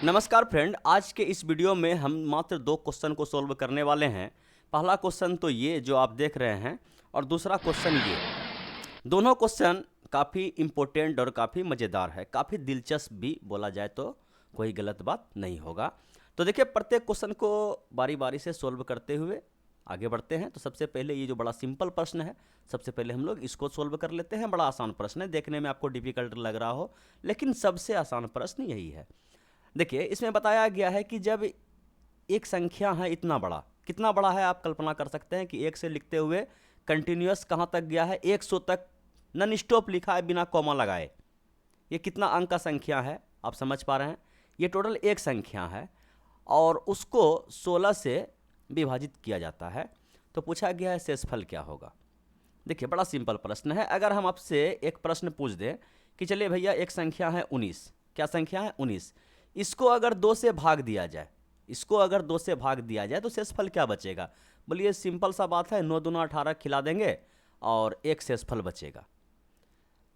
नमस्कार फ्रेंड, आज के इस वीडियो में हम मात्र दो क्वेश्चन को सॉल्व करने वाले हैं। पहला क्वेश्चन तो ये जो आप देख रहे हैं और दूसरा क्वेश्चन ये। दोनों क्वेश्चन काफ़ी इम्पोर्टेंट और काफ़ी मज़ेदार है, काफ़ी दिलचस्प भी बोला जाए तो कोई गलत बात नहीं होगा। तो देखिए, प्रत्येक क्वेश्चन को बारी बारी से सॉल्व करते हुए आगे बढ़ते हैं। तो सबसे पहले ये जो बड़ा सिंपल प्रश्न है, सबसे पहले हम लोग इसको सॉल्व कर लेते हैं। बड़ा आसान प्रश्न है, देखने में आपको डिफिकल्ट लग रहा हो, लेकिन सबसे आसान प्रश्न यही है। देखिए, इसमें बताया गया है कि जब एक संख्या है इतना बड़ा, कितना बड़ा है आप कल्पना कर सकते हैं कि एक से लिखते हुए कंटिन्यूअस कहाँ तक गया है, 100 तक नॉन स्टॉप लिखा है बिना कॉमा लगाए। ये कितना अंक का संख्या है आप समझ पा रहे हैं। ये टोटल एक संख्या है और उसको 16 से विभाजित किया जाता है। तो पूछा गया है शेषफल क्या होगा। देखिए, बड़ा सिंपल प्रश्न है। अगर हम आपसे एक प्रश्न पूछ दें कि चलिए भैया, एक संख्या है 19, क्या संख्या है 19, इसको अगर 2 से भाग दिया जाए, इसको अगर 2 से भाग दिया जाए तो शेषफल क्या बचेगा। बोलिए, सिंपल सा बात है, 9 दूना 18 खिला देंगे और एक शेषफल बचेगा।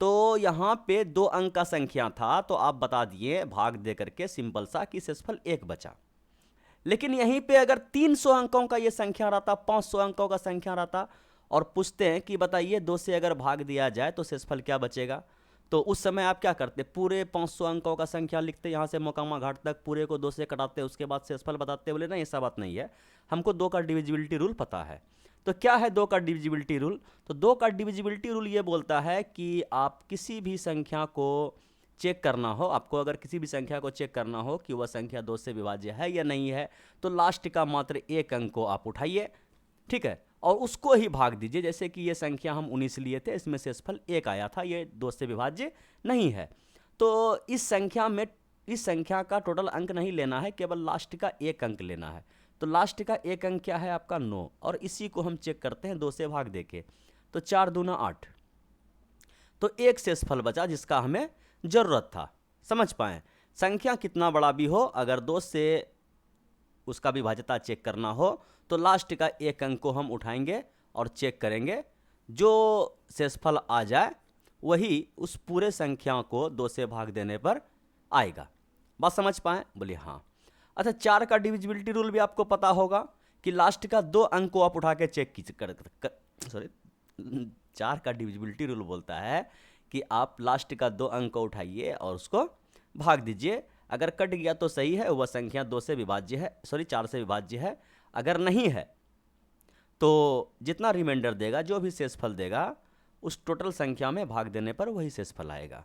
तो यहाँ पे 2 अंक का संख्या था तो आप बता दिए भाग दे करके सिंपल सा कि शेषफल 1 बचा। लेकिन यहीं पे अगर 300 अंकों का ये संख्या रहता, 500 अंकों का संख्या रहता और पूछते हैं कि बताइए 2 से अगर भाग दिया जाए तो शेषफल क्या बचेगा, तो उस समय आप क्या करते, पूरे 500 अंकों का संख्या लिखते, यहाँ से मोकामा घाट तक पूरे को 2 से कटाते, उसके बाद शेषफल बताते। बोले नहीं, ऐसा बात नहीं है, हमको 2 का डिविजिबिलिटी रूल पता है। तो क्या है 2 का डिविजिबिलिटी रूल? तो 2 का डिविजिबिलिटी रूल ये बोलता है कि आप किसी भी संख्या को चेक करना हो, आपको अगर किसी भी संख्या को चेक करना हो कि वह संख्या 2 से विभाज्य है या नहीं है, तो लास्ट का मात्र एक अंक को आप उठाइए, ठीक है, और उसको ही भाग दीजिए। जैसे कि ये संख्या हम 19 लिए थे, इसमें शेषफल 1 आया था, ये 2 से विभाज्य नहीं है। तो इस संख्या में, इस संख्या का टोटल अंक नहीं लेना है, केवल लास्ट का एक अंक लेना है। तो लास्ट का एक अंक क्या है आपका 9, और इसी को हम चेक करते हैं 2 से भाग देके। तो 4 दूना 8, तो एक शेषफल बचा जिसका हमें जरूरत था। समझ पाए, संख्या कितना बड़ा भी हो, अगर 2 से उसका विभाज्यता चेक करना हो तो लास्ट का एक अंक को हम उठाएंगे और चेक करेंगे, जो शेषफल आ जाए वही उस पूरे संख्या को 2 से भाग देने पर आएगा। बात समझ पाए? बोलिए हाँ। अच्छा, 4 का डिविजिबिलिटी रूल भी आपको पता होगा कि लास्ट का 2 अंक को आप उठा के चेक सॉरी 4 का डिविजिबिलिटी रूल बोलता है कि आप लास्ट का 2 अंक को उठाइए और उसको भाग दीजिए। अगर कट गया तो सही है, वह संख्या 2 से विभाज्य है, सॉरी 4 से विभाज्य है। अगर नहीं है तो जितना रिमाइंडर देगा, जो भी शेषफल देगा, उस टोटल संख्या में भाग देने पर वही शेषफल आएगा।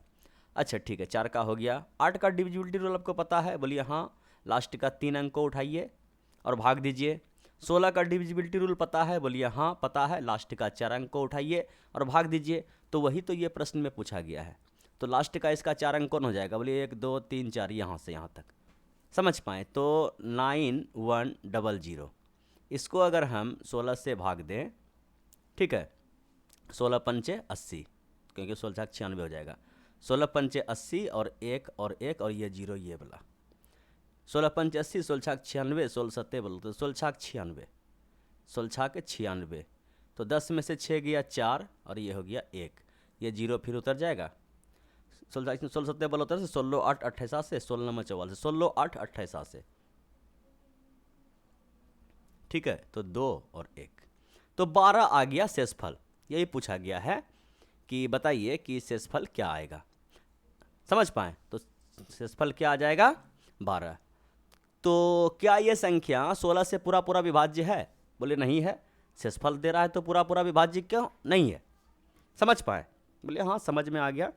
अच्छा ठीक है, 4 का हो गया। 8 का डिविजिबिलिटी रूल आपको पता है? बोलिए हाँ। लास्ट का 3 अंक को उठाइए और भाग दीजिए। 16 का डिविजिबिलिटी रूल पता है? बोलिए हाँ पता है। लास्ट का 4 अंक को उठाइए और भाग दीजिए। तो वही तो ये प्रश्न में पूछा गया है। तो लास्ट का इसका 4 अंक कौन हो जाएगा? बोलिए 1 2 3 4, यहाँ से यहाँ तक। समझ पाए? तो 9100। इसको अगर हम 16 से भाग दें, ठीक है, 16 पंचे 80, क्योंकि 16 96 हो जाएगा। 16 पंचे 80 और 1 और 1 और ये 0 ये वाला। 16 पंचे 80, 16 96, 16 सत्ते बोलो तो 16 96, 16 के 96। तो 10 में से 6 गया 4 और ये हो गया 1, ये 0 फिर उतर जाएगा। 16 सत्ते बोलो उतर से 16 8 28 से 16 में 44 से 16 8 28 से, ठीक है। तो 2 और 1, तो 12 आ गया शेषफल। यही पूछा गया है कि बताइए कि शेषफल क्या आएगा। समझ पाए? तो शेषफल क्या आ जाएगा? 12। तो क्या ये संख्या 16 से पूरा पूरा विभाज्य है? बोले नहीं है। शेषफल दे रहा है तो पूरा पूरा विभाज्य क्यों नहीं है? समझ पाए? बोले हाँ समझ में आ गया।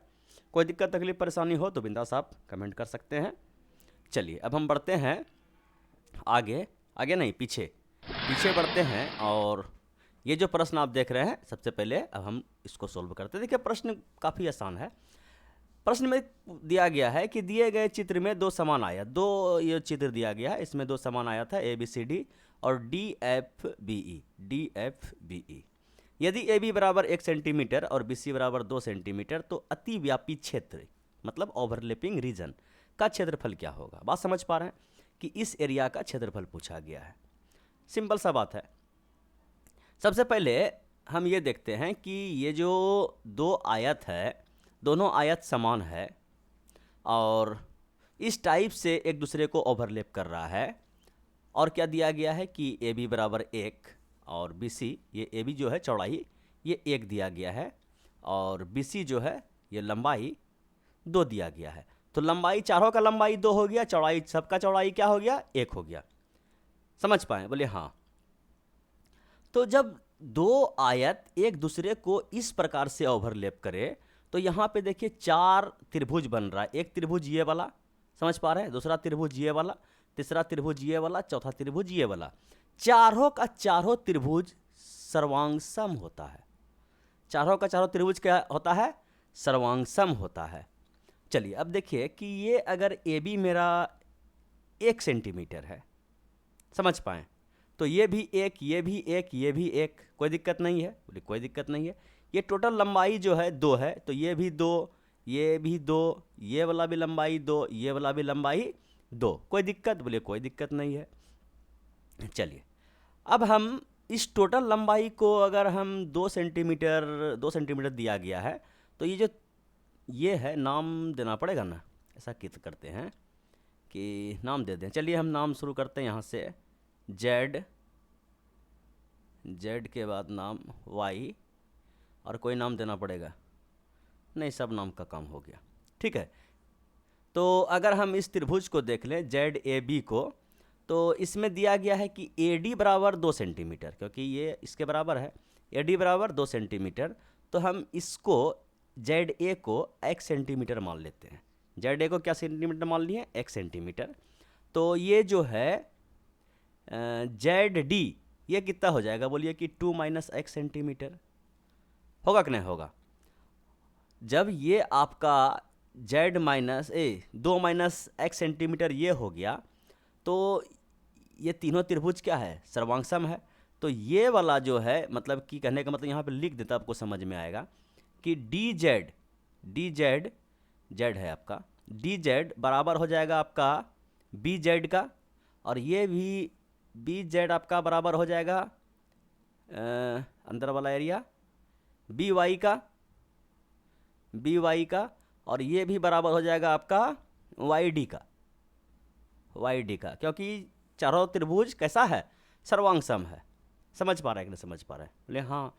कोई दिक्कत तकलीफ परेशानी हो तो बिंदास आप कमेंट कर सकते हैं। चलिए अब हम बढ़ते हैं आगे, आगे नहीं पीछे, पीछे बढ़ते हैं। और ये जो प्रश्न आप देख रहे हैं, सबसे पहले अब हम इसको सोल्व करते हैं। देखिए, प्रश्न काफ़ी आसान है। प्रश्न में दिया गया है कि दिए गए चित्र में 2 समान आयत, 2 ये चित्र दिया गया है, इसमें 2 समान आयत है ABCD और DFBE। यदि AB बराबर 1 सेंटीमीटर और BC बराबर 2 सेंटीमीटर, तो अतिव्यापी क्षेत्र मतलब ओवरलैपिंग रीजन का क्षेत्रफल क्या होगा। बात समझ पा रहे हैं कि इस एरिया का क्षेत्रफल पूछा गया है। सिंपल सा बात है। सबसे पहले हम ये देखते हैं कि ये जो 2 आयत है, दोनों आयत समान है और इस टाइप से एक दूसरे को ओवरलैप कर रहा है। और क्या दिया गया है कि ए बी बराबर 1 और बी सी, ये ए बी जो है चौड़ाई ये 1 दिया गया है और बी सी जो है ये लंबाई 2 दिया गया है। तो लंबाई चारों का लंबाई 2 हो गया, चौड़ाई सबका चौड़ाई क्या हो गया 1 हो गया। समझ पाए? बोले हाँ। तो जब दो आयत एक दूसरे को इस प्रकार से ओवरलैप करे तो यहाँ पे देखिए 4 त्रिभुज बन रहा है। एक त्रिभुज ये वाला, समझ पा रहे हैं, दूसरा त्रिभुज ये वाला, तीसरा त्रिभुज ये वाला, चौथा त्रिभुज ये वाला। चारों का चारों त्रिभुज सर्वांगसम होता है। चारों का चारों त्रिभुज क्या होता है? सर्वांगसम होता है। चलिए अब देखिए कि ये अगर ए बी मेरा 1 सेंटीमीटर है, समझ पाएँ, तो ये भी 1, ये भी 1, ये भी 1, कोई दिक्कत नहीं है। बोले कोई दिक्कत नहीं है। ये टोटल लंबाई जो है 2 है, तो ये भी 2, ये भी 2, ये वाला भी लंबाई 2, ये वाला भी लंबाई 2, कोई दिक्कत? बोले कोई दिक्कत नहीं है। चलिए अब हम इस टोटल लंबाई को अगर हम 2 सेंटीमीटर दिया गया है, तो ये जो ये है नाम देना पड़ेगा ना। ऐसा कित करते हैं कि नाम दे दें। चलिए हम नाम शुरू करते हैं यहाँ से। जेड, जेड के बाद नाम वाई, और कोई नाम देना पड़ेगा? नहीं, सब नाम का काम हो गया। ठीक है। तो अगर हम इस त्रिभुज को देख लें जेड ए बी को, तो इसमें दिया गया है कि ए डी बराबर 2 सेंटीमीटर, क्योंकि ये इसके बराबर है। ए डी बराबर 2 सेंटीमीटर, तो हम इसको जेड ए को 1 सेंटीमीटर मान लेते हैं। जेड ए को क्या सेंटीमीटर मान लिए? 1 सेंटीमीटर। तो ये जो है जेड डी ये कितना हो जाएगा? बोलिए कि 2 माइनस 1 सेंटीमीटर होगा कि नहीं होगा? जब ये आपका जेड माइनस 2 माइनस 1 सेंटीमीटर ये हो गया, तो ये तीनों त्रिभुज क्या है? सर्वांगसम है। तो ये वाला जो है, मतलब कि कहने का मतलब यहाँ पे लिख देता, आपको समझ में आएगा कि डी जेड जेड है आपका, डी जेड बराबर हो जाएगा आपका बी जेड का, और ये भी बी जेड आपका बराबर हो जाएगा अंदर वाला एरिया बी वाई का, और ये भी बराबर हो जाएगा आपका वाई डी का, क्योंकि चारों त्रिभुज कैसा है? सर्वांगसम है। समझ पा रहे हैं कि नहीं समझ पा रहे हैं? बोले हाँ।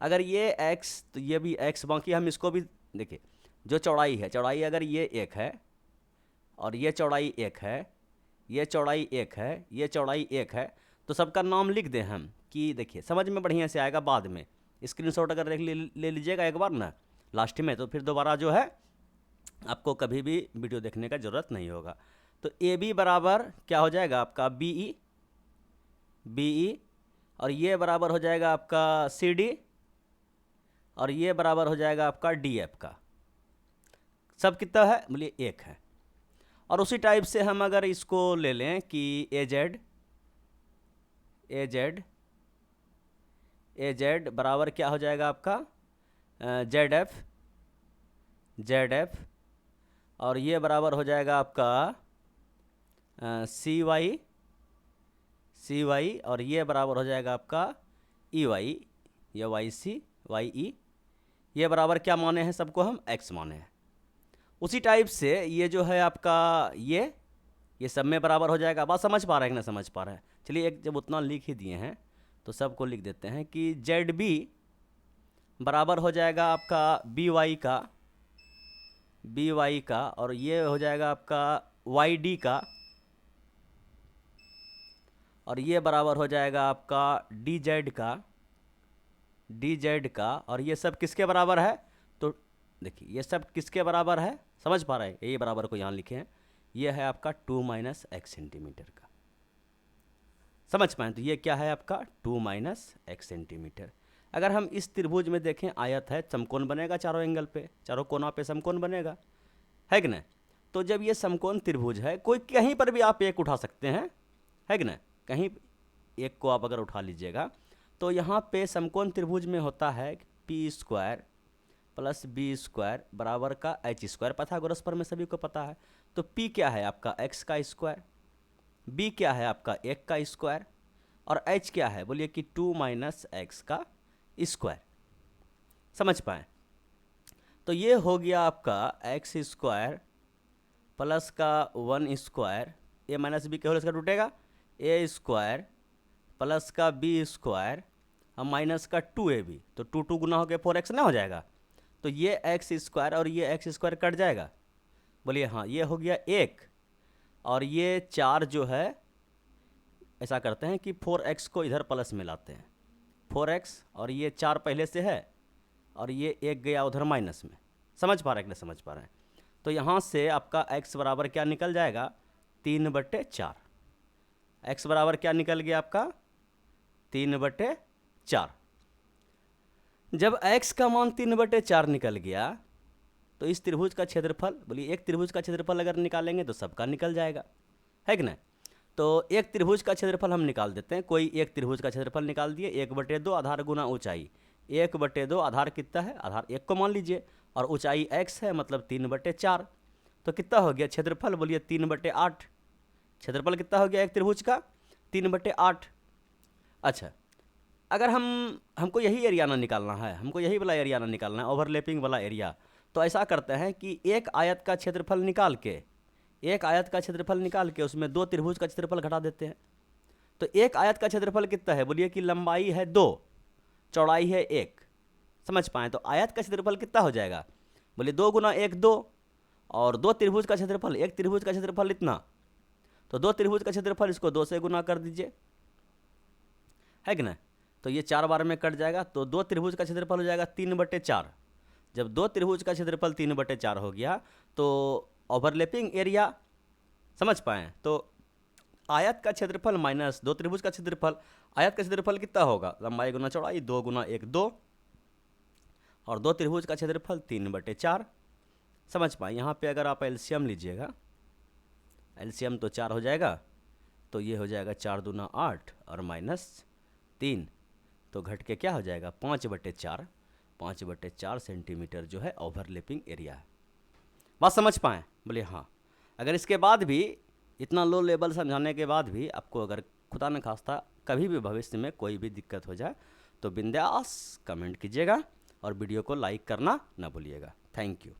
अगर ये x तो ये भी x, बाकी हम इसको भी देखिए, जो चौड़ाई है, चौड़ाई अगर ये 1 है और ये चौड़ाई 1 है, ये चौड़ाई 1 है, ये चौड़ाई 1 है, तो सबका नाम लिख दें हम कि देखिए समझ में बढ़िया से आएगा। बाद में स्क्रीनशॉट अगर ले लीजिएगा एक बार ना लास्ट में, तो फिर दोबारा जो है आपको कभी भी वीडियो देखने का ज़रूरत नहीं होगा। तो ए बी बराबर क्या हो जाएगा आपका बी ई, और ये बराबर हो जाएगा आपका सी डी, और ये बराबर हो जाएगा आपका डी एफ का। सब कितना है? बोलिए 1 है। और उसी टाइप से हम अगर इसको ले लें कि ए जेड बराबर क्या हो जाएगा आपका जेड एफ, और ये बराबर हो जाएगा आपका सी वाई, और ये बराबर हो जाएगा आपका ई वाई या वाई सी वाई ई। ये बराबर क्या माने हैं? सबको हम x माने हैं। उसी टाइप से ये जो है आपका ये सब में बराबर हो जाएगा। बात समझ पा रहे हैं कि ना समझ पा रहे हैं? चलिए एक जब उतना लिख ही दिए हैं तो सबको लिख देते हैं कि जेड बी बराबर हो जाएगा आपका बी वाई का, और ये हो जाएगा आपका वाई डी का, और ये बराबर हो जाएगा आपका डी जेड का, और ये सब किसके बराबर है? तो देखिए ये सब किसके बराबर है? समझ पा रहे हैं? ये बराबर को यहाँ लिखे हैं, ये है आपका 2 माइनस 1 सेंटीमीटर का। समझ पाए? तो ये क्या है आपका 2 माइनस 1 सेंटीमीटर। अगर हम इस त्रिभुज में देखें, आयत है, समकोण बनेगा, चारों एंगल पे, चारों कोना पे समकोण बनेगा, है कि नहीं? तो जब ये समकोण त्रिभुज है, कोई कहीं पर भी आप एक उठा सकते हैं, है कि नहीं? कहीं एक को आप अगर उठा लीजिएगा, तो यहाँ पे समकोण त्रिभुज में होता है P square plus B square बराबर का एच स्क्वायर। पाइथागोरस पर में सभी को पता है। तो पी क्या है आपका एक्स का स्क्वायर, बी क्या है आपका 1 का स्क्वायर, और एच क्या है? बोलिए कि 2 माइनस एक्स का स्क्वायर। समझ पाए? तो ये हो गया आपका एक्स स्क्वायर प्लस का 1 स्क्वायर ए माइनस बी के होल स्क्वायर टूटेगा, ए स्क्वायर प्लस का बी स्क्वायर और माइनस का 2ab, तो 2 गुना हो गया 4x ना हो जाएगा। तो ये एक्स स्क्वायर और ये एक्स स्क्वायर कट जाएगा। बोलिए हाँ, ये हो गया 1 और ये 4 जो है, ऐसा करते हैं कि 4x को इधर प्लस में लाते हैं, 4x और ये 4 पहले से है और ये 1 गया उधर माइनस में। समझ पा रहे हैं कि नहीं समझ पा रहे हैं? तो यहाँ से आपका x बराबर क्या निकल जाएगा, 3/4। x बराबर क्या निकल गया आपका, 3/4। जब x का मान 3/4 निकल गया तो इस त्रिभुज का क्षेत्रफल, बोलिए एक त्रिभुज का क्षेत्रफल अगर निकालेंगे तो सबका निकल जाएगा, है कि नहीं? तो एक त्रिभुज का क्षेत्रफल हम निकाल देते हैं। कोई एक त्रिभुज का क्षेत्रफल निकाल दिए, 1/2 आधार गुना ऊंचाई। 1/2 आधार कितना है, आधार 1 को मान लीजिए और ऊंचाई x है, मतलब 3/4। तो कितना हो गया क्षेत्रफल, बोलिए 3/8। क्षेत्रफल कितना हो गया एक त्रिभुज का, 3/8। अच्छा, अगर हमको यही एरिया ना निकालना है, हमको यही वाला एरिया ना निकालना है, ओवरलैपिंग वाला एरिया, तो ऐसा करते हैं कि एक आयत का क्षेत्रफल निकाल के उसमें 2 त्रिभुज का क्षेत्रफल घटा देते हैं। तो एक आयत का क्षेत्रफल कितना है, बोलिए कि लंबाई है 2, चौड़ाई है 1। समझ पाएँ? तो आयत का क्षेत्रफल कितना हो जाएगा, बोलिए 2 गुना 1 2, और 2 त्रिभुज का क्षेत्रफल, एक त्रिभुज का क्षेत्रफल इतना, तो 2 त्रिभुज का क्षेत्रफल इसको 2 से गुना कर दीजिए, है कि ना? तो ये 4 बार में कट जाएगा, तो 2 त्रिभुज का क्षेत्रफल हो जाएगा 3/4। जब 2 त्रिभुज का क्षेत्रफल 3/4 हो गया तो ओवरलैपिंग एरिया, समझ पाएँ? तो आयत का क्षेत्रफल माइनस 2 त्रिभुज का क्षेत्रफल, आयत का क्षेत्रफल कितना होगा, लंबाई गुना चौड़ाई, 2 गुना 1 2, और 2 त्रिभुज का क्षेत्रफल 3/4। समझ पाए? यहाँ पे अगर आप एलसीएम लीजिएगा, एलसीएम तो 4 हो जाएगा, तो ये हो जाएगा 4 दूना 8 और -3, तो घट के क्या हो जाएगा 5/4। 5/4 सेंटीमीटर जो है ओवरलैपिंग एरिया है। बात समझ पाएँ? बोले हाँ। अगर इसके बाद भी, इतना लो लेवल समझाने के बाद भी आपको अगर खुदा न खास्ता कभी भी भविष्य में कोई भी दिक्कत हो जाए तो बिंदास कमेंट कीजिएगा और वीडियो को लाइक करना ना भूलिएगा। Thank you.